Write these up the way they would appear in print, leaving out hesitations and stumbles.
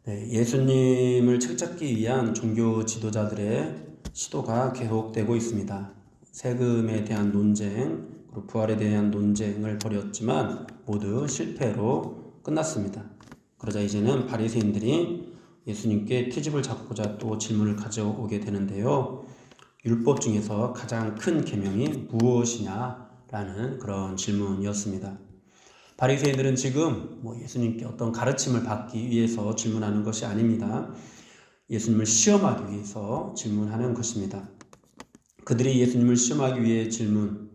네, 예수님을 책잡기 위한 종교 지도자들의 시도가 계속되고 있습니다. 세금에 대한 논쟁, 그리고 부활에 대한 논쟁을 벌였지만 모두 실패로 끝났습니다. 그러자 이제는 바리새인들이 예수님께 트집을 잡고자 또 질문을 가져오게 되는데요. 율법 중에서 가장 큰 계명이 무엇이냐라는 그런 질문이었습니다. 바리새인들은 지금 예수님께 어떤 가르침을 받기 위해서 질문하는 것이 아닙니다. 예수님을 시험하기 위해서 질문하는 것입니다. 그들이 예수님을 시험하기 위해 질문하는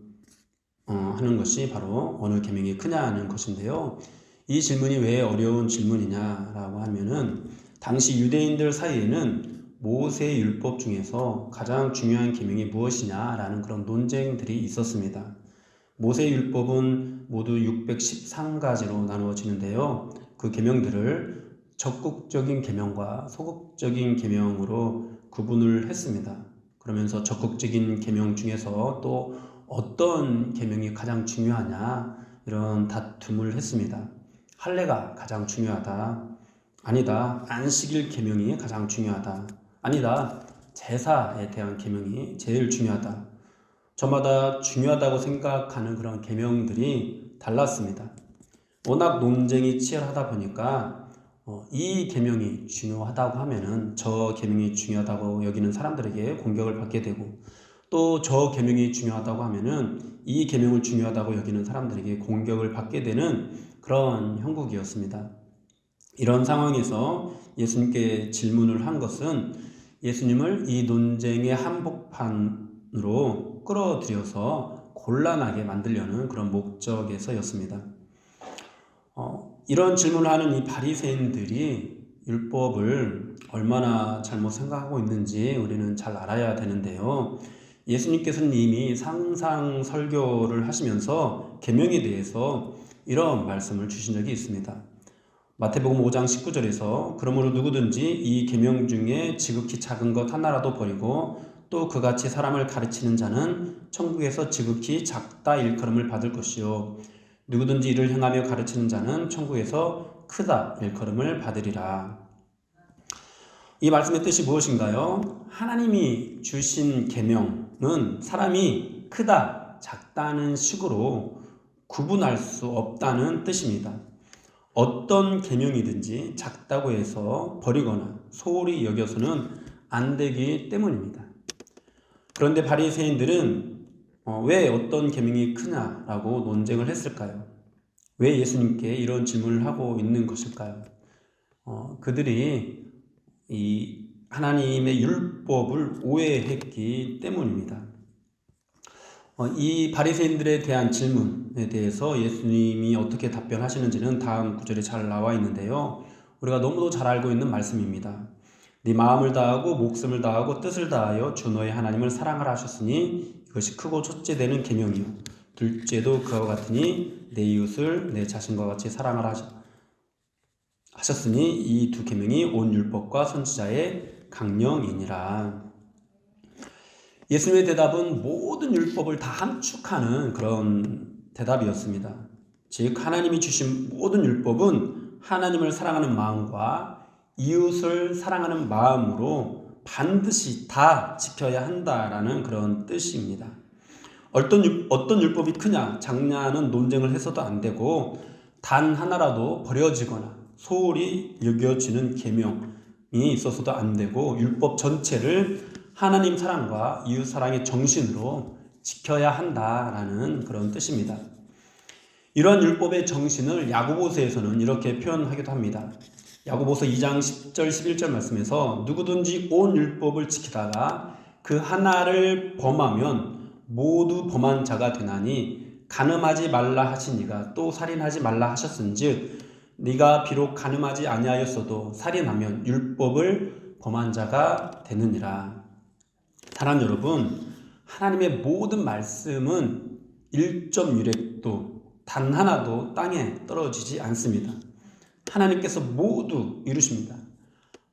것이 바로 어느 계명이 크냐 하는 것인데요. 이 질문이 왜 어려운 질문이냐라고 하면은 당시 유대인들 사이에는 모세 율법 중에서 가장 중요한 계명이 무엇이냐라는 그런 논쟁들이 있었습니다. 모세 율법은 모두 613가지로 나누어지는데요. 그 계명들을 적극적인 계명과 소극적인 계명으로 구분을 했습니다. 그러면서 적극적인 계명 중에서 또 어떤 계명이 가장 중요하냐 이런 다툼을 했습니다. 할례가 가장 중요하다. 아니다. 안식일 계명이 가장 중요하다. 아니다. 제사에 대한 계명이 제일 중요하다. 저마다 중요하다고 생각하는 그런 계명들이 달랐습니다. 워낙 논쟁이 치열하다 보니까 이 계명이 중요하다고 하면은 저 계명이 중요하다고 여기는 사람들에게 공격을 받게 되고 또 저 계명이 중요하다고 하면은 이 계명을 중요하다고 여기는 사람들에게 공격을 받게 되는 그런 형국이었습니다. 이런 상황에서 예수님께 질문을 한 것은 예수님을 이 논쟁의 한복판으로 끌어들여서 곤란하게 만들려는 그런 목적에서였습니다. 이런 질문을 하는 이 바리새인들이 율법을 얼마나 잘못 생각하고 있는지 우리는 잘 알아야 되는데요. 예수님께서는 이미 상상 설교를 하시면서 계명에 대해서 이런 말씀을 주신 적이 있습니다. 마태복음 5장 19절에서 그러므로 누구든지 이 계명 중에 지극히 작은 것 하나라도 버리고 또 그같이 사람을 가르치는 자는 천국에서 지극히 작다 일컬음을 받을 것이요 누구든지 이를 행하며 가르치는 자는 천국에서 크다 일컬음을 받으리라. 이 말씀의 뜻이 무엇인가요? 하나님이 주신 계명은 사람이 크다, 작다는 식으로 구분할 수 없다는 뜻입니다. 어떤 계명이든지 작다고 해서 버리거나 소홀히 여겨서는 안 되기 때문입니다. 그런데 바리새인들은 왜 어떤 계명이 크냐라고 논쟁을 했을까요? 왜 예수님께 이런 질문을 하고 있는 것일까요? 그들이 이 하나님의 율법을 오해했기 때문입니다. 이 바리새인들에 대한 질문에 대해서 예수님이 어떻게 답변하시는지는 다음 구절에 잘 나와 있는데요. 우리가 너무도 잘 알고 있는 말씀입니다. 네 마음을 다하고 목숨을 다하고 뜻을 다하여 주 너의 하나님을 사랑하라 하셨으니 이것이 크고 첫째 되는 계명이요 둘째도 그와 같으니 내 이웃을 내 자신과 같이 사랑하라 하셨으니 이 두 계명이 온 율법과 선지자의 강령이니라. 예수님의 대답은 모든 율법을 다 함축하는 그런 대답이었습니다. 즉 하나님이 주신 모든 율법은 하나님을 사랑하는 마음과 이웃을 사랑하는 마음으로 반드시 다 지켜야 한다라는 그런 뜻입니다. 어떤 율법이 크냐 작냐는 논쟁을 해서도 안 되고 단 하나라도 버려지거나 소홀히 여겨지는 계명이 있어서도 안 되고 율법 전체를 하나님 사랑과 이웃 사랑의 정신으로 지켜야 한다라는 그런 뜻입니다. 이러한 율법의 정신을 야고보서에서는 이렇게 표현하기도 합니다. 야고보서 2장 10절 11절 말씀에서 누구든지 온 율법을 지키다가 그 하나를 범하면 모두 범한 자가 되나니 간음하지 말라 하시니가 또 살인하지 말라 하셨은즉 네가 비록 간음하지 아니하였어도 살인하면 율법을 범한 자가 되느니라. 사랑 여러분, 하나님의 모든 말씀은 1.1획도 단 하나도 땅에 떨어지지 않습니다. 하나님께서 모두 이루십니다.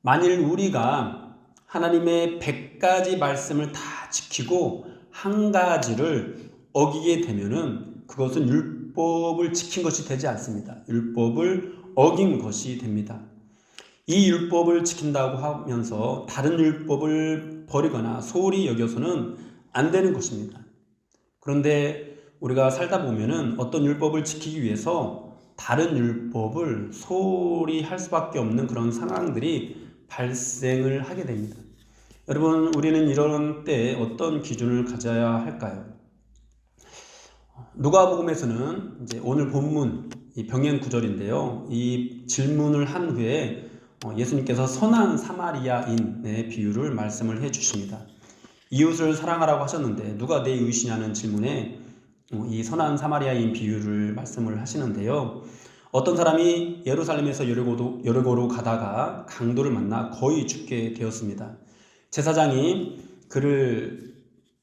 만일 우리가 하나님의 100가지 말씀을 다 지키고 한 가지를 어기게 되면은 그것은 율법을 지킨 것이 되지 않습니다. 율법을 어긴 것이 됩니다. 이 율법을 지킨다고 하면서 다른 율법을 버리거나 소홀히 여겨서는 안 되는 것입니다. 그런데 우리가 살다 보면은 어떤 율법을 지키기 위해서 다른 율법을 소홀히 할 수밖에 없는 그런 상황들이 발생을 하게 됩니다. 여러분, 우리는 이런 때에 어떤 기준을 가져야 할까요? 누가복음에서는 이제 오늘 본문 이 병행 구절인데요. 이 질문을 한 후에 예수님께서 선한 사마리아인의 비유를 말씀을 해 주십니다. 이웃을 사랑하라고 하셨는데 누가 내 이웃이냐는 질문에 이 선한 사마리아인 비유를 말씀을 하시는데요. 어떤 사람이 예루살렘에서 여리고로 가다가 강도를 만나 거의 죽게 되었습니다. 제사장이 그를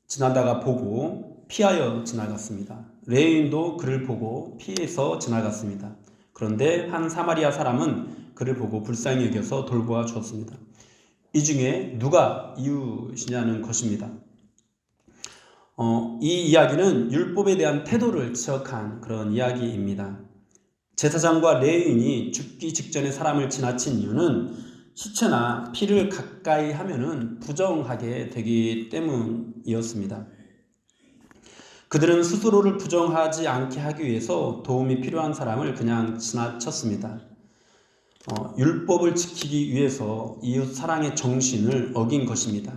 지나다가 보고 피하여 지나갔습니다. 레위인도 그를 보고 피해서 지나갔습니다. 그런데 한 사마리아 사람은 그를 보고 불쌍히 여겨서 돌보아 주었습니다. 이 중에 누가 이웃이냐는 것입니다. 이 이야기는 율법에 대한 태도를 지적한 그런 이야기입니다. 제사장과 레위인이 죽기 직전에 사람을 지나친 이유는 시체나 피를 가까이 하면은 부정하게 되기 때문이었습니다. 그들은 스스로를 부정하지 않게 하기 위해서 도움이 필요한 사람을 그냥 지나쳤습니다. 율법을 지키기 위해서 이웃 사랑의 정신을 어긴 것입니다.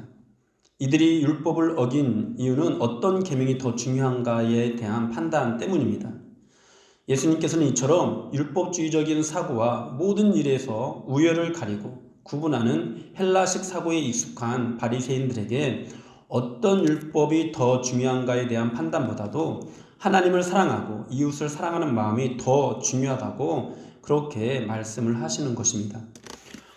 이들이 율법을 어긴 이유는 어떤 계명이 더 중요한가에 대한 판단 때문입니다. 예수님께서는 이처럼 율법주의적인 사고와 모든 일에서 우열을 가리고 구분하는 헬라식 사고에 익숙한 바리새인들에게 어떤 율법이 더 중요한가에 대한 판단보다도 하나님을 사랑하고 이웃을 사랑하는 마음이 더 중요하다고 그렇게 말씀을 하시는 것입니다.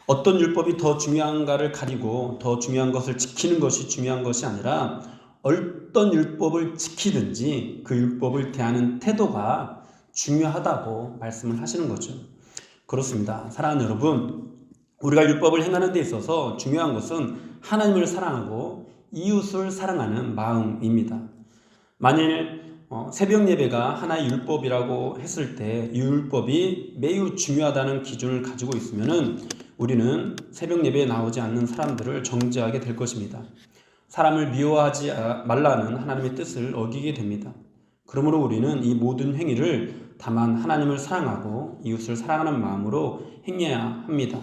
어떤 율법이 더 중요한가를 가리고 더 중요한 것을 지키는 것이 중요한 것이 아니라 어떤 율법을 지키든지 그 율법을 대하는 태도가 중요하다고 말씀을 하시는 거죠. 그렇습니다. 사랑하는 여러분, 우리가 율법을 행하는 데 있어서 중요한 것은 하나님을 사랑하고 이웃을 사랑하는 마음입니다. 만일 새벽 예배가 하나의 율법이라고 했을 때 이 율법이 매우 중요하다는 기준을 가지고 있으면은 우리는 새벽 예배에 나오지 않는 사람들을 정죄하게 될 것입니다. 사람을 미워하지 말라는 하나님의 뜻을 어기게 됩니다. 그러므로 우리는 이 모든 행위를 다만 하나님을 사랑하고 이웃을 사랑하는 마음으로 행해야 합니다.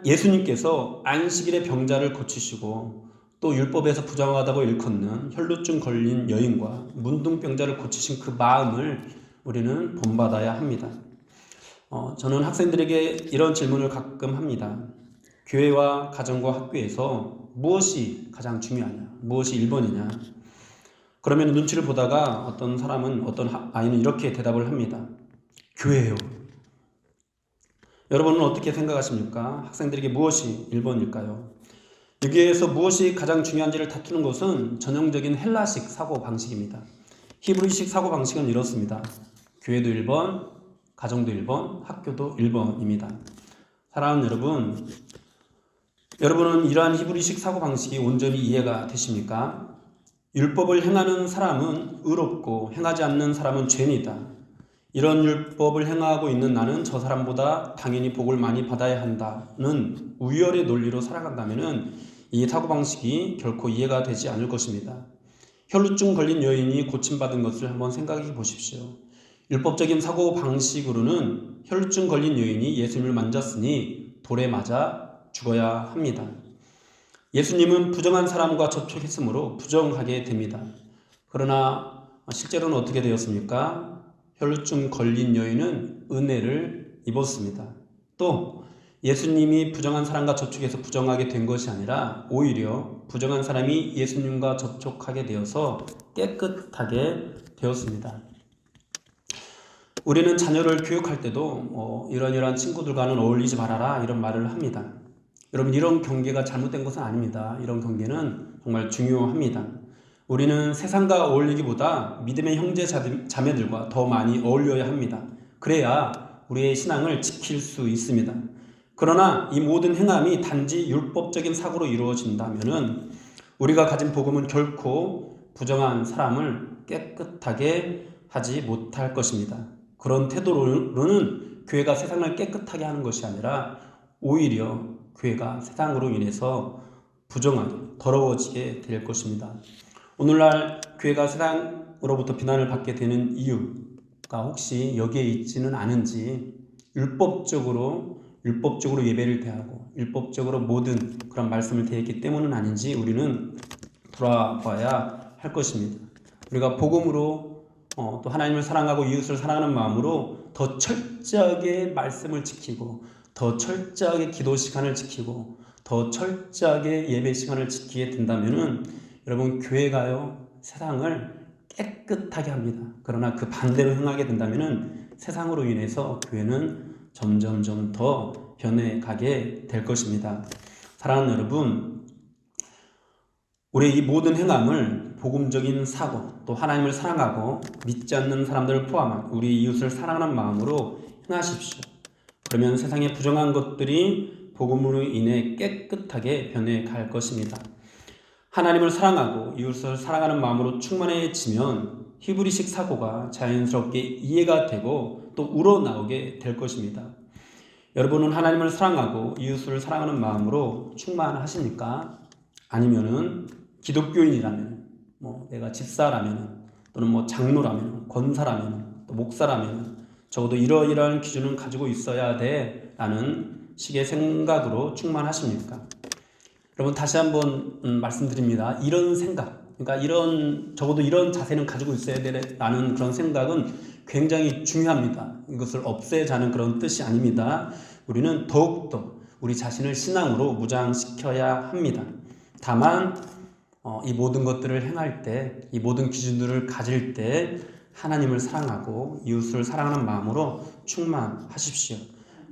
예수님께서 안식일에 병자를 고치시고 또 율법에서 부정하다고 일컫는 혈루증 걸린 여인과 문둥병자를 고치신 그 마음을 우리는 본받아야 합니다. 저는 학생들에게 이런 질문을 가끔 합니다. 교회와 가정과 학교에서 무엇이 가장 중요하냐? 무엇이 1번이냐? 그러면 눈치를 보다가 어떤 아이는 이렇게 대답을 합니다. 교회요. 여러분은 어떻게 생각하십니까? 학생들에게 무엇이 1번일까요? 여기에서 무엇이 가장 중요한지를 다투는 것은 전형적인 헬라식 사고방식입니다. 히브리식 사고방식은 이렇습니다. 교회도 1번, 가정도 1번, 학교도 1번입니다. 사랑하는 여러분, 여러분은 이러한 히브리식 사고방식이 온전히 이해가 되십니까? 율법을 행하는 사람은 의롭고 행하지 않는 사람은 죄인이다. 이런 율법을 행하고 있는 나는 저 사람보다 당연히 복을 많이 받아야 한다는 우열의 논리로 살아간다면 이 사고방식이 결코 이해가 되지 않을 것입니다. 혈루증 걸린 여인이 고침받은 것을 한번 생각해 보십시오. 율법적인 사고방식으로는 혈루증 걸린 여인이 예수님을 만졌으니 돌에 맞아 죽어야 합니다. 예수님은 부정한 사람과 접촉했으므로 부정하게 됩니다. 그러나 실제로는 어떻게 되었습니까? 혈루증 걸린 여인은 은혜를 입었습니다. 또 예수님이 부정한 사람과 접촉해서 부정하게 된 것이 아니라 오히려 부정한 사람이 예수님과 접촉하게 되어서 깨끗하게 되었습니다. 우리는 자녀를 교육할 때도 이러한 친구들과는 어울리지 말아라 이런 말을 합니다. 여러분, 이런 경계가 잘못된 것은 아닙니다. 이런 경계는 정말 중요합니다. 우리는 세상과 어울리기보다 믿음의 형제 자매들과 더 많이 어울려야 합니다. 그래야 우리의 신앙을 지킬 수 있습니다. 그러나 이 모든 행함이 단지 율법적인 사고로 이루어진다면 우리가 가진 복음은 결코 부정한 사람을 깨끗하게 하지 못할 것입니다. 그런 태도로는 교회가 세상을 깨끗하게 하는 것이 아니라 오히려 교회가 세상으로 인해서 부정하게 더러워지게 될 것입니다. 오늘날 교회가 세상으로부터 비난을 받게 되는 이유가 혹시 여기에 있지는 않은지 율법적으로 예배를 대하고 율법적으로 모든 그런 말씀을 대했기 때문은 아닌지 우리는 돌아봐야 할 것입니다. 우리가 복음으로 또 하나님을 사랑하고 이웃을 사랑하는 마음으로 더 철저하게 말씀을 지키고 더 철저하게 기도 시간을 지키고 더 철저하게 예배 시간을 지키게 된다면은 여러분 교회가요 세상을 깨끗하게 합니다. 그러나 그 반대로 행하게 된다면은 세상으로 인해서 교회는 점점점 더 변해가게 될 것입니다. 사랑하는 여러분, 우리의 이 모든 행함을 복음적인 사고 또 하나님을 사랑하고 믿지 않는 사람들을 포함한 우리 이웃을 사랑하는 마음으로 행하십시오. 그러면 세상의 부정한 것들이 복음으로 인해 깨끗하게 변해갈 것입니다. 하나님을 사랑하고 이웃을 사랑하는 마음으로 충만해지면 히브리식 사고가 자연스럽게 이해가 되고 또 우러나오게 될 것입니다. 여러분은 하나님을 사랑하고 이웃을 사랑하는 마음으로 충만하십니까? 아니면은 기독교인이라면, 내가 집사라면, 또는 장로라면, 권사라면, 또 목사라면 적어도 이러이러한 기준은 가지고 있어야 돼 라는 식의 생각으로 충만하십니까? 여러분 다시 한번 말씀드립니다. 이런 생각, 그러니까 적어도 이런 자세는 가지고 있어야 되라는 그런 생각은 굉장히 중요합니다. 이것을 없애자는 그런 뜻이 아닙니다. 우리는 더욱더 우리 자신을 신앙으로 무장시켜야 합니다. 다만 이 모든 것들을 행할 때, 이 모든 기준들을 가질 때 하나님을 사랑하고 이웃을 사랑하는 마음으로 충만하십시오.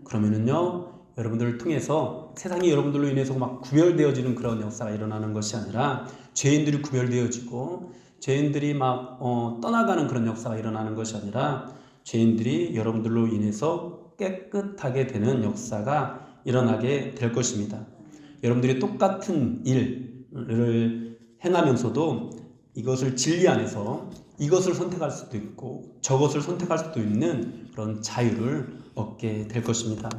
그러면은요 여러분들을 통해서 세상이 여러분들로 인해서 막 구별되어지는 그런 역사가 일어나는 것이 아니라 죄인들이 구별되어지고 죄인들이 막 떠나가는 그런 역사가 일어나는 것이 아니라 죄인들이 여러분들로 인해서 깨끗하게 되는 역사가 일어나게 될 것입니다. 여러분들이 똑같은 일을 행하면서도 이것을 진리 안에서 이것을 선택할 수도 있고 저것을 선택할 수도 있는 그런 자유를 얻게 될 것입니다.